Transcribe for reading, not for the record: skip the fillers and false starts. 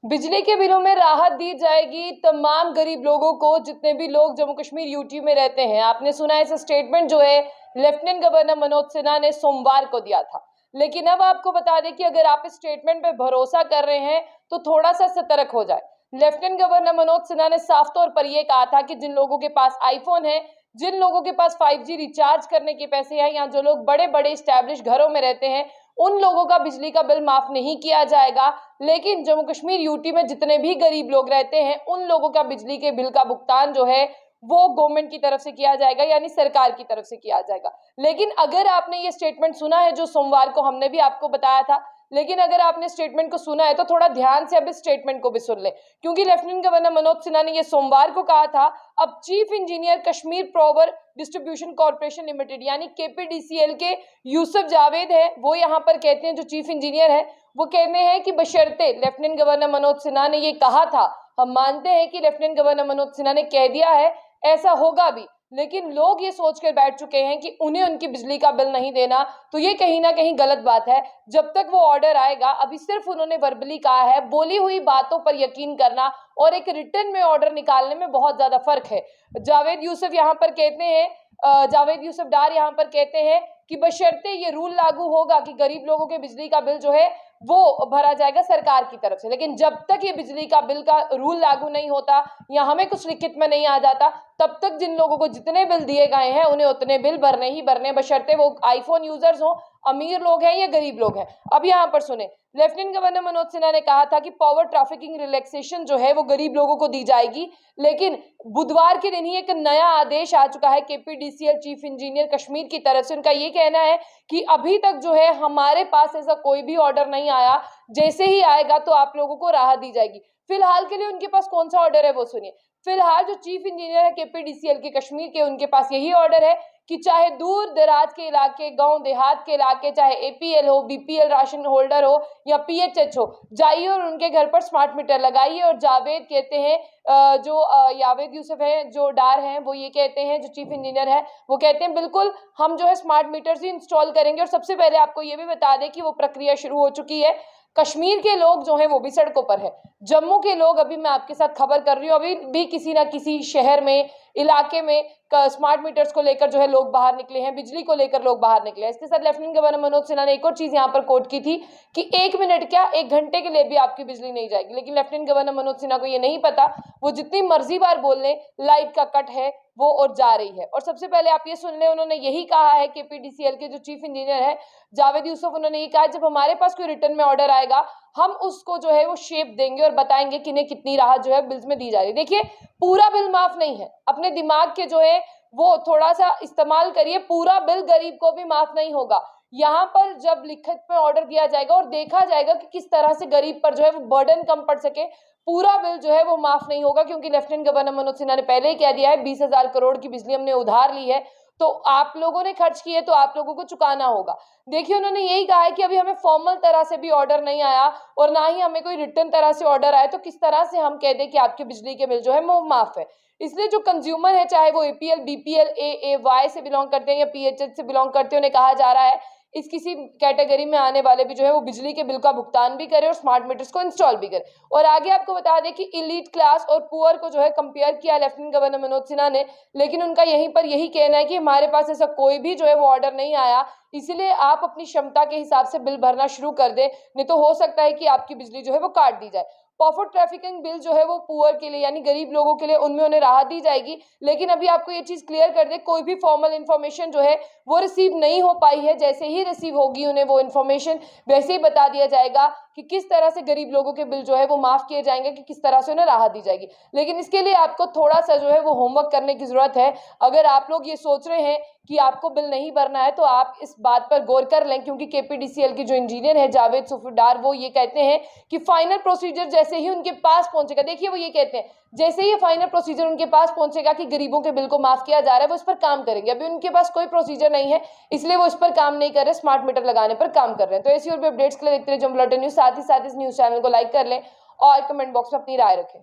बिजली के बिलों में राहत दी जाएगी तमाम गरीब लोगों को, जितने भी लोग जम्मू कश्मीर यूटी में रहते हैं। आपने सुना है, ऐसा स्टेटमेंट जो है लेफ्टिनेंट गवर्नर मनोज सिन्हा ने सोमवार को दिया था। लेकिन अब आपको बता दें कि अगर आप इस स्टेटमेंट पे भरोसा कर रहे हैं तो थोड़ा सा सतर्क हो जाए। लेफ्टिनेंट गवर्नर मनोज सिन्हा ने साफ तौर पर यह कहा था कि जिन लोगों के पास आईफोन है, जिन लोगों के पास 5G रिचार्ज करने के पैसे हैं, या जो लोग बड़े बड़े स्टैब्लिश घरों में रहते हैं, उन लोगों का बिजली का बिल माफ नहीं किया जाएगा। लेकिन जम्मू कश्मीर यूटी में जितने भी गरीब लोग रहते हैं, उन लोगों का बिजली के बिल का भुगतान जो है वो गवर्नमेंट की तरफ से किया जाएगा, यानी सरकार की तरफ से किया जाएगा। लेकिन अगर आपने ये स्टेटमेंट सुना है जो सोमवार को हमने भी आपको बताया था, लेकिन अगर आपने स्टेटमेंट को सुना है तो थोड़ा ध्यान से अब इस स्टेटमेंट को भी सुन ले, क्योंकि लेफ्टिनेंट गवर्नर मनोज सिन्हा ने ये सोमवार को कहा था। अब chief engineer Kashmir power distribution corporation limited यानी केपीडीसीएल के यूसुफ जावेद है, वो यहाँ पर कहते हैं, जो चीफ इंजीनियर है, वो कहते हैं कि बशर्ते लेफ्टिनेंट गवर्नर मनोज सिन्हा ने ये कहा था, हम मानते हैं कि लेफ्टिनेंट गवर्नर मनोज सिन्हा ने कह दिया है, ऐसा होगा भी, लेकिन लोग ये सोचकर बैठ चुके हैं कि उन्हें उनकी बिजली का बिल नहीं देना, तो ये कहीं ना कहीं गलत बात है। जब तक वो ऑर्डर आएगा, अभी सिर्फ उन्होंने वर्बली कहा है, बोली हुई बातों पर यकीन करना और एक रिटर्न में ऑर्डर निकालने में बहुत ज्यादा फर्क है। जावेद यूसुफ यहाँ पर कहते हैं, जावेद यूसुफ डार यहाँ पर कहते हैं कि बशर्ते ये रूल लागू होगा कि गरीब लोगों के बिजली का बिल जो है वो भरा जाएगा सरकार की तरफ से, लेकिन जब तक ये बिजली का बिल का रूल लागू नहीं होता या हमें कुछ लिखित में नहीं आ जाता, तब तक जिन लोगों को जितने बिल दिए गए हैं उन्हें उतने बिल भरने ही भरने, बशर्ते वो आईफोन यूजर्स हो, अमीर लोग हैं या गरीब लोग हैं। अब यहाँ पर सुने, लेफ्टिनेंट गवर्नर मनोज सिन्हा ने कहा था कि पावर ट्रैफिकिंग रिलैक्सेशन जो है वो गरीब लोगों को दी जाएगी, लेकिन बुधवार के दिन ही एक नया आदेश आ चुका है केपीडीसीएल चीफ इंजीनियर कश्मीर की तरफ से। उनका ये कहना है कि अभी तक जो है हमारे पास ऐसा कोई भी ऑर्डर नहीं आया, जैसे ही आएगा तो आप लोगों को राहत दी जाएगी। फिलहाल के लिए उनके पास कौन सा ऑर्डर है वो सुनिए। फिलहाल जो चीफ इंजीनियर है केपीडीसीएल के कश्मीर के, उनके पास यही ऑर्डर है कि चाहे दूर दराज के इलाके, गांव देहात के इलाके, चाहे एपीएल हो, बीपीएल राशन होल्डर हो या पीएचएच हो, जाइए और उनके घर पर स्मार्ट मीटर लगाइए। और जावेद कहते हैं, जो जावेद यूसुफ है, जो डार हैं, वो ये कहते हैं, जो चीफ इंजीनियर है, वो कहते हैं बिल्कुल हम जो है स्मार्ट मीटर्स ही इंस्टॉल करेंगे। और सबसे पहले आपको ये भी बता दें कि वो प्रक्रिया शुरू हो चुकी है। कश्मीर के लोग जो हैं वो भी सड़कों पर है, जम्मू के लोग, अभी मैं आपके साथ खबर कर रही हूँ, अभी भी किसी ना किसी शहर में, इलाके में स्मार्ट मीटर्स को लेकर जो है लोग बाहर निकले हैं, बिजली को लेकर लोग बाहर निकले हैं। इसके साथ लेफ्टिनेंट गवर्नर मनोज सिन्हा ने एक और चीज यहाँ पर कोट की थी कि 1 मिनट क्या 1 घंटे के लिए भी आपकी बिजली नहीं जाएगी। लेकिन लेफ्टिनेंट गवर्नर मनोज सिन्हा को ये नहीं पता, वो जितनी मर्जी बार बोल लें, लाइट का कट है वो और जा रही है। और सबसे पहले आप ये सुन लें, उन्होंने यही कहा है, केपीडीसीएल के जो चीफ इंजीनियर है जावेद यूसुफ, उन्होंने ये कहा जब हमारे पास कोई रिटर्न में ऑर्डर आएगा, हम उसको जो है वो शेप देंगे और बताएंगे कि इन्हें कितनी राहत जो है बिल्स में दी जा रही है। देखिए, पूरा बिल माफ नहीं है, अपने दिमाग के जो है वो थोड़ा सा इस्तेमाल करिए, पूरा बिल गरीब को भी माफ नहीं होगा। यहाँ पर जब लिखित में ऑर्डर दिया जाएगा और देखा जाएगा कि किस तरह से गरीब पर जो है वो बर्डन कम पड़ सके, पूरा बिल जो है वो माफ नहीं होगा। क्योंकि लेफ्टिनेंट गवर्नर मनोज सिन्हा ने पहले ही कह दिया है, 20,000 करोड़ की बिजली हमने उधार ली है, तो आप लोगों ने खर्च की है तो आप लोगों को चुकाना होगा। देखिए, उन्होंने यही कहा है कि अभी हमें फॉर्मल तरह से भी ऑर्डर नहीं आया और ना ही हमें कोई रिटर्न तरह से ऑर्डर आया, तो किस तरह से हम कह दें कि आपके बिजली के बिल जो है वो माफ है। इसलिए जो कंज्यूमर है, चाहे वो एपीएल, बीपीएल, एवाई से बिलोंग करते हैं या पीएचएच से बिलोंग करते हैं, उन्हें कहा जा रहा है इस किसी कैटेगरी में आने वाले भी जो है वो बिजली के बिल का भुगतान भी करे और स्मार्ट मीटर्स को इंस्टॉल भी करे। और आगे आपको बता दें कि इलीट क्लास और पुअर को जो है कंपेयर किया लेफ्टिनेंट गवर्नर मनोज सिन्हा ने, लेकिन उनका यहीं पर यही कहना है कि हमारे पास ऐसा कोई भी जो है वो ऑर्डर नहीं आया, इसलिए आप अपनी क्षमता के हिसाब से बिल भरना शुरू कर दें, नहीं तो हो सकता है कि आपकी बिजली जो है वो काट दी जाए। पावर ट्रैफिकिंग बिल जो है वो पुअर के लिए यानी गरीब लोगों के लिए, उनमें उन्हें राहत दी जाएगी। लेकिन अभी आपको ये चीज क्लियर कर दे, कोई भी फॉर्मल इन्फॉर्मेशन जो है वो रिसीव नहीं हो पाई है। जैसे ही रिसीव होगी उन्हें वो इन्फॉर्मेशन वैसे ही बता दिया जाएगा कि किस तरह से गरीब लोगों के बिल जो है वो माफ किए जाएंगे, कि किस तरह से उन्हें राहत दी जाएगी। लेकिन इसके लिए आपको थोड़ा सा जो है वो होमवर्क करने की जरूरत है। अगर आप लोग ये सोच रहे हैं कि आपको बिल नहीं भरना है, तो आप इस बात पर गौर कर लें, क्योंकि केपीडीसीएल की जो इंजीनियर है जावेद सुफीदार, वो ये कहते हैं कि फाइनल प्रोसीजर जैसे ही उनके पास पहुंचेगा, देखिए वो ये कहते हैं जैसे ही फाइनल प्रोसीजर उनके पास पहुंचेगा कि गरीबों के बिल को माफ किया जा रहा है, वो इस पर काम करेंगे। अभी उनके पास कोई प्रोसीजर नहीं है, इसलिए वो इस पर काम नहीं कर रहे, स्मार्ट मीटर लगाने पर काम कर रहे हैं। तो ऐसी और भी अपडेट्स के लिए देखते रहिए जम्मू बुलेटिन न्यूज। साथ ही साथ इस न्यूज चैनल को लाइक कर लें और कमेंट बॉक्स में अपनी राय रखें।